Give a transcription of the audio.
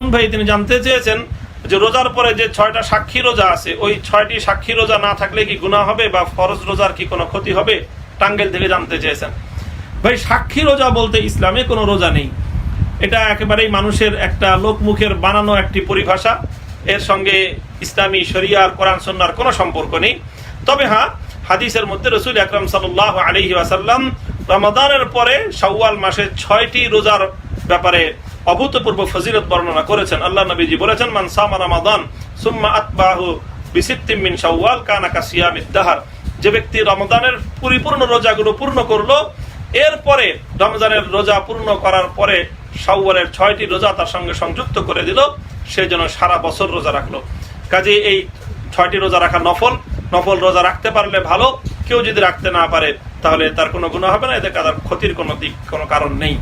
ভাই তিনি জানতে চেয়েছেন যে রোজার পরে যে 6টা সাক্ষী রোজা আছে, ওই 6টি সাক্ষী রোজা না থাকলে কি গুনাহ হবে বা ফরজ রোজার কি কোনো ক্ষতি হবে? টাঙ্গাইল থেকে জানতে চেয়েছেন। ভাই, সাক্ষী রোজা বলতে ইসলামে কোনো রোজা নেই। এটা একেবারেই মানুষের একটা লোকমুখের বানানো একটি পরিভাষা। এর সঙ্গে ইসলামী শরিয়ার কোরআন সুন্নাহর কোনো সম্পর্ক নেই। তবে হ্যাঁ, হাদিসের মধ্যে রাসূল আকরাম সাল্লাল্লাহু আলাইহি ওয়াসাল্লাম রমাদানের পরে শাওয়াল মাসে 6টি রোজার ব্যাপারে অভূতপূর্ব ফজিলত বর্ণনা করেছেন। আল্লাহ নবীজি বলেছেন, মান সামা রমাদান সুম্মা আতবাহু বিসিত্তিন মিন শাওয়াল কানা কাসিয়ামিদ দাহর। যে ব্যক্তি রমাদানের পরিপূর্ণ রোজাগুলো পূর্ণ করলো, এরপরে রমজানের রোজা পূর্ণ করার পরে শাওয়ালের 6টি রোজা তার সঙ্গে সংযুক্ত করে দিল, সে যেন সারা বছর রোজা রাখলো। কাজে এই 6টি রোজা রাখা নফল রোজা রাখতে পারলে ভালো। কেউ যদি রাখতে না পারে তাহলে তার কোনো গুনাহ হবে না, এতে তার ক্ষতির কোনো কারণ নেই।